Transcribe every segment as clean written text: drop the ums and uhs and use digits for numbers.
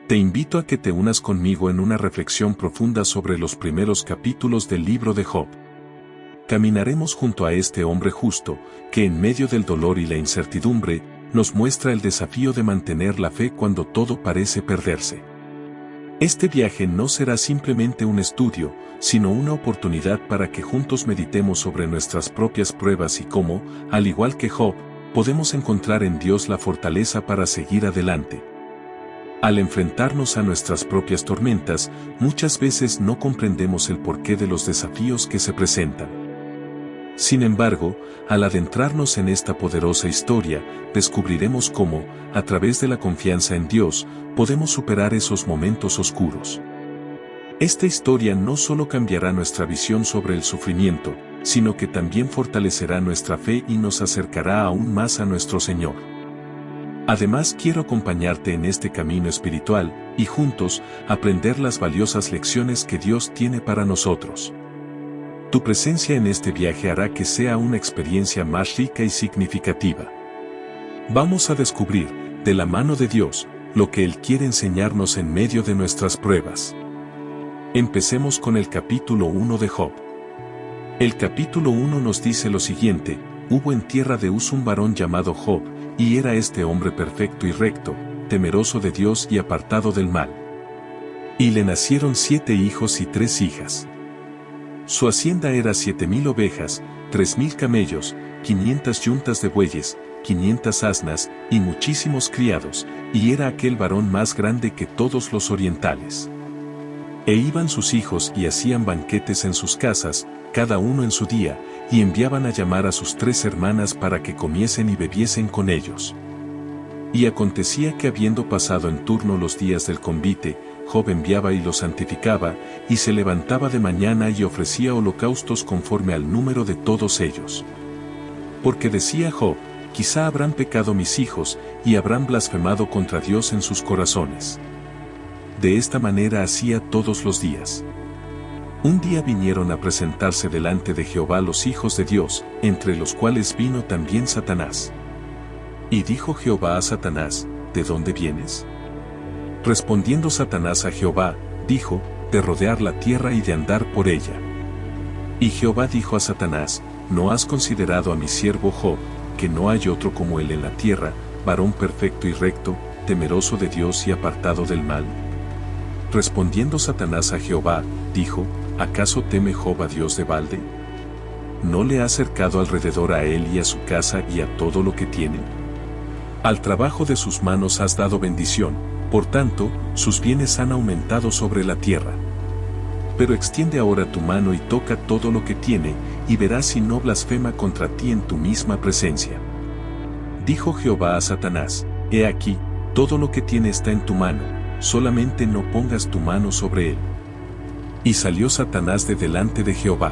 Te invito a que te unas conmigo en una reflexión profunda sobre los primeros capítulos del libro de Job. Caminaremos junto a este hombre justo, que en medio del dolor y la incertidumbre, nos muestra el desafío de mantener la fe cuando todo parece perderse. Este viaje no será simplemente un estudio, sino una oportunidad para que juntos meditemos sobre nuestras propias pruebas y cómo, al igual que Job, podemos encontrar en Dios la fortaleza para seguir adelante. Al enfrentarnos a nuestras propias tormentas, muchas veces no comprendemos el porqué de los desafíos que se presentan. Sin embargo, al adentrarnos en esta poderosa historia, descubriremos cómo, a través de la confianza en Dios, podemos superar esos momentos oscuros. Esta historia no solo cambiará nuestra visión sobre el sufrimiento, sino que también fortalecerá nuestra fe y nos acercará aún más a nuestro Señor. Además, quiero acompañarte en este camino espiritual, y juntos, aprender las valiosas lecciones que Dios tiene para nosotros. Tu presencia en este viaje hará que sea una experiencia más rica y significativa. Vamos a descubrir, de la mano de Dios, lo que Él quiere enseñarnos en medio de nuestras pruebas. Empecemos con el capítulo 1 de Job. El capítulo 1 nos dice lo siguiente: hubo en tierra de Uz un varón llamado Job, y era este hombre perfecto y recto, temeroso de Dios y apartado del mal. Y le nacieron 7 hijos y 3 hijas. Su hacienda era 7,000 ovejas, 3,000 camellos, 500 yuntas de bueyes, 500 asnas, y muchísimos criados, y era aquel varón más grande que todos los orientales. E iban sus hijos y hacían banquetes en sus casas, cada uno en su día, y enviaban a llamar a sus 3 hermanas para que comiesen y bebiesen con ellos. Y acontecía que habiendo pasado en turno los días del convite, Job enviaba y los santificaba, y se levantaba de mañana y ofrecía holocaustos conforme al número de todos ellos. Porque decía Job: quizá habrán pecado mis hijos, y habrán blasfemado contra Dios en sus corazones. De esta manera hacía todos los días. Un día vinieron a presentarse delante de Jehová los hijos de Dios, entre los cuales vino también Satanás. Y dijo Jehová a Satanás: ¿de dónde vienes? Respondiendo Satanás a Jehová, dijo: de rodear la tierra y de andar por ella. Y Jehová dijo a Satanás: ¿no has considerado a mi siervo Job, que no hay otro como él en la tierra, varón perfecto y recto, temeroso de Dios y apartado del mal? Respondiendo Satanás a Jehová, dijo: ¿acaso teme Job a Dios de balde? ¿No le ha cercado alrededor a él y a su casa y a todo lo que tiene? Al trabajo de sus manos has dado bendición, por tanto, sus bienes han aumentado sobre la tierra. Pero extiende ahora tu mano y toca todo lo que tiene, y verás si no blasfema contra ti en tu misma presencia. Dijo Jehová a Satanás: he aquí, todo lo que tiene está en tu mano, solamente no pongas tu mano sobre él. Y salió Satanás de delante de Jehová.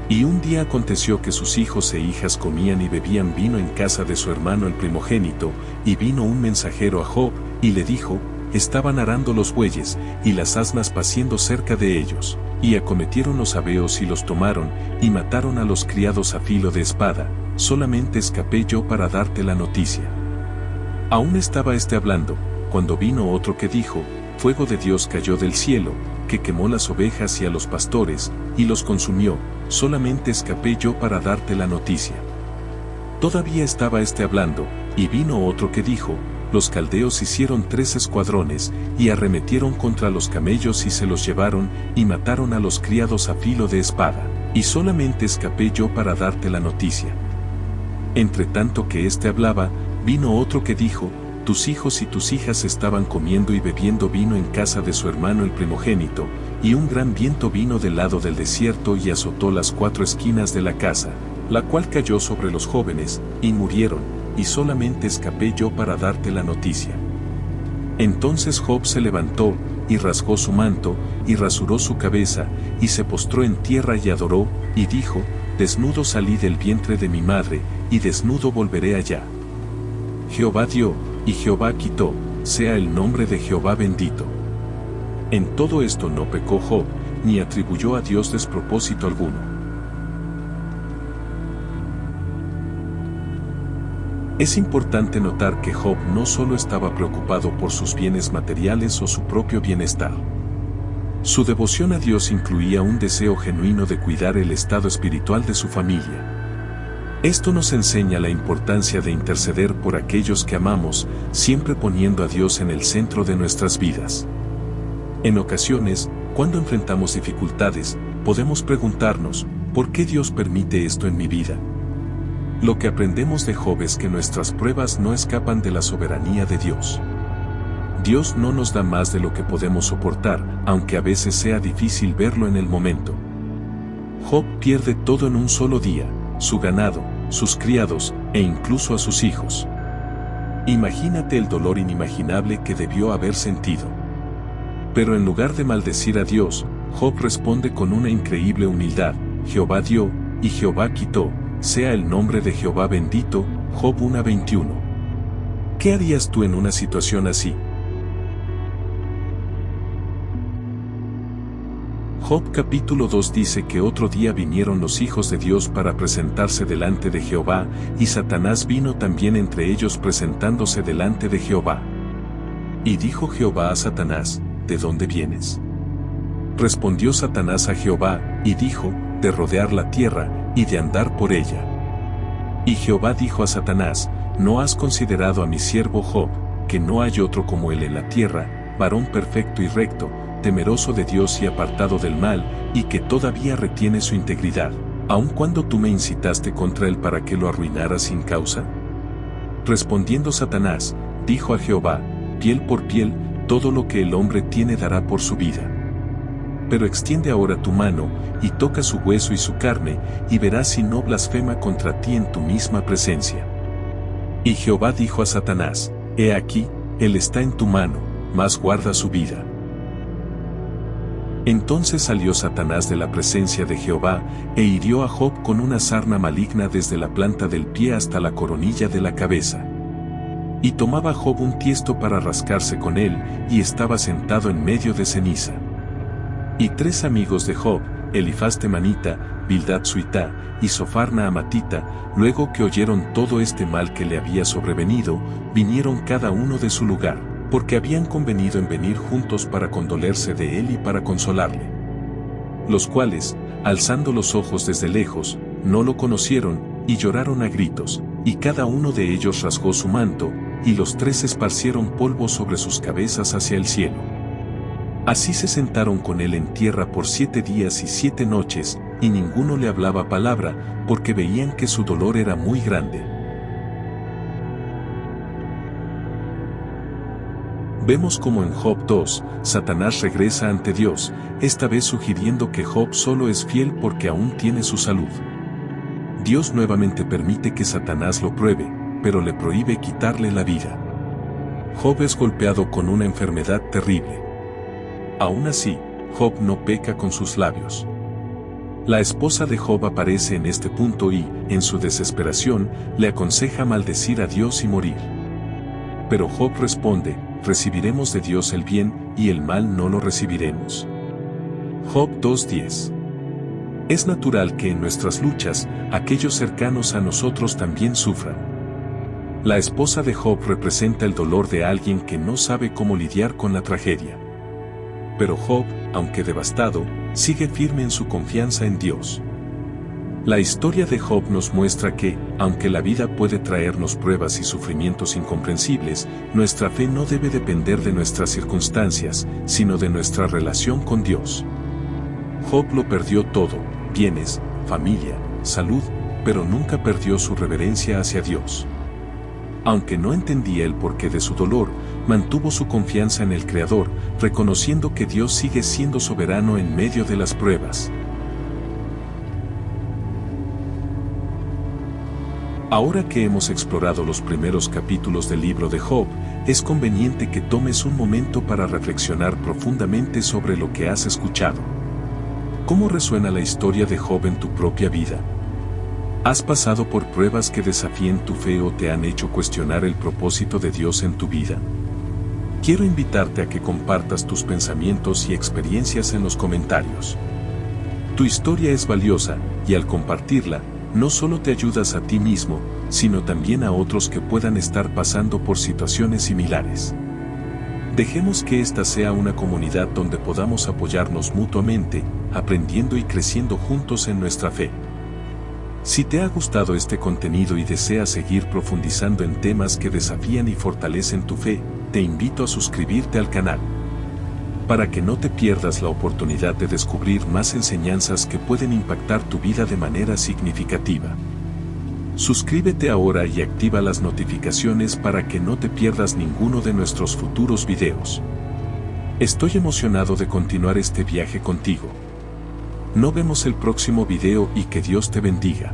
Y un día aconteció que sus hijos e hijas comían y bebían vino en casa de su hermano el primogénito, y vino un mensajero a Job, y le dijo: estaban arando los bueyes, y las asnas paciendo cerca de ellos, y acometieron los sabeos y los tomaron, y mataron a los criados a filo de espada, solamente escapé yo para darte la noticia. Aún estaba hablando, cuando vino otro que dijo: fuego de Dios cayó del cielo, que quemó las ovejas y a los pastores, y los consumió, solamente escapé yo para darte la noticia. Todavía estaba hablando, y vino otro que dijo: los caldeos hicieron 3 escuadrones, y arremetieron contra los camellos y se los llevaron, y mataron a los criados a filo de espada, y solamente escapé yo para darte la noticia. Entre tanto que hablaba, vino otro que dijo: tus hijos y tus hijas estaban comiendo y bebiendo vino en casa de su hermano el primogénito, y un gran viento vino del lado del desierto y azotó las 4 esquinas de la casa, la cual cayó sobre los jóvenes, y murieron, y solamente escapé yo para darte la noticia. Entonces Job se levantó, y rasgó su manto, y rasuró su cabeza, y se postró en tierra y adoró, y dijo: desnudo salí del vientre de mi madre, y desnudo volveré allá. Jehová dio, y Jehová quitó, sea el nombre de Jehová bendito. En todo esto no pecó Job, ni atribuyó a Dios despropósito alguno. Es importante notar que Job no solo estaba preocupado por sus bienes materiales o su propio bienestar. Su devoción a Dios incluía un deseo genuino de cuidar el estado espiritual de su familia. Esto nos enseña la importancia de interceder por aquellos que amamos, siempre poniendo a Dios en el centro de nuestras vidas. En ocasiones, cuando enfrentamos dificultades, podemos preguntarnos, ¿por qué Dios permite esto en mi vida? Lo que aprendemos de Job es que nuestras pruebas no escapan de la soberanía de Dios. Dios no nos da más de lo que podemos soportar, aunque a veces sea difícil verlo en el momento. Job pierde todo en un solo día, su ganado, sus criados, e incluso a sus hijos. Imagínate el dolor inimaginable que debió haber sentido. Pero en lugar de maldecir a Dios, Job responde con una increíble humildad: Jehová dio, y Jehová quitó, sea el nombre de Jehová bendito. Job 1:21. ¿Qué harías tú en una situación así? Job capítulo 2 dice que otro día vinieron los hijos de Dios para presentarse delante de Jehová, y Satanás vino también entre ellos presentándose delante de Jehová. Y dijo Jehová a Satanás: ¿De dónde vienes? Respondió Satanás a Jehová, y dijo: de rodear la tierra, y de andar por ella. Y Jehová dijo a Satanás: ¿no has considerado a mi siervo Job, que no hay otro como él en la tierra, varón perfecto y recto, temeroso de Dios y apartado del mal, y que todavía retiene su integridad, aun cuando tú me incitaste contra él para que lo arruinara sin causa? Respondiendo Satanás, dijo a Jehová: piel por piel, todo lo que el hombre tiene dará por su vida. Pero extiende ahora tu mano, y toca su hueso y su carne, y verás si no blasfema contra ti en tu misma presencia. Y Jehová dijo a Satanás: he aquí, él está en tu mano, mas guarda su vida. Entonces salió Satanás de la presencia de Jehová, e hirió a Job con una sarna maligna desde la planta del pie hasta la coronilla de la cabeza. Y tomaba Job un tiesto para rascarse con él, y estaba sentado en medio de ceniza. Y 3 amigos de Job, Elifaz temanita, Bildad suitá, y Sofarna amatita, luego que oyeron todo este mal que le había sobrevenido, vinieron cada uno de su lugar, porque habían convenido en venir juntos para condolerse de él y para consolarle. Los cuales, alzando los ojos desde lejos, no lo conocieron, y lloraron a gritos, y cada uno de ellos rasgó su manto, y los 3 esparcieron polvo sobre sus cabezas hacia el cielo. Así se sentaron con él en tierra por 7 días y 7 noches, y ninguno le hablaba palabra, porque veían que su dolor era muy grande. Vemos como en Job 2, Satanás regresa ante Dios, esta vez sugiriendo que Job solo es fiel porque aún tiene su salud. Dios nuevamente permite que Satanás lo pruebe, pero le prohíbe quitarle la vida. Job es golpeado con una enfermedad terrible. Aún así, Job no peca con sus labios. La esposa de Job aparece en este punto y, en su desesperación, le aconseja maldecir a Dios y morir. Pero Job responde: recibiremos de Dios el bien, y el mal no lo recibiremos. Job 2:10. Es natural que en nuestras luchas, aquellos cercanos a nosotros también sufran. La esposa de Job representa el dolor de alguien que no sabe cómo lidiar con la tragedia. Pero Job, aunque devastado, sigue firme en su confianza en Dios. La historia de Job nos muestra que, aunque la vida puede traernos pruebas y sufrimientos incomprensibles, nuestra fe no debe depender de nuestras circunstancias, sino de nuestra relación con Dios. Job lo perdió todo: bienes, familia, salud, pero nunca perdió su reverencia hacia Dios. Aunque no entendía el porqué de su dolor, mantuvo su confianza en el Creador, reconociendo que Dios sigue siendo soberano en medio de las pruebas. Ahora que hemos explorado los primeros capítulos del libro de Job, es conveniente que tomes un momento para reflexionar profundamente sobre lo que has escuchado. ¿Cómo resuena la historia de Job en tu propia vida? ¿Has pasado por pruebas que desafíen tu fe o te han hecho cuestionar el propósito de Dios en tu vida? Quiero invitarte a que compartas tus pensamientos y experiencias en los comentarios. Tu historia es valiosa, y al compartirla, no solo te ayudas a ti mismo, sino también a otros que puedan estar pasando por situaciones similares. Dejemos que esta sea una comunidad donde podamos apoyarnos mutuamente, aprendiendo y creciendo juntos en nuestra fe. Si te ha gustado este contenido y deseas seguir profundizando en temas que desafían y fortalecen tu fe, te invito a suscribirte al canal, para que no te pierdas la oportunidad de descubrir más enseñanzas que pueden impactar tu vida de manera significativa. Suscríbete ahora y activa las notificaciones para que no te pierdas ninguno de nuestros futuros videos. Estoy emocionado de continuar este viaje contigo. Nos vemos el próximo video y que Dios te bendiga.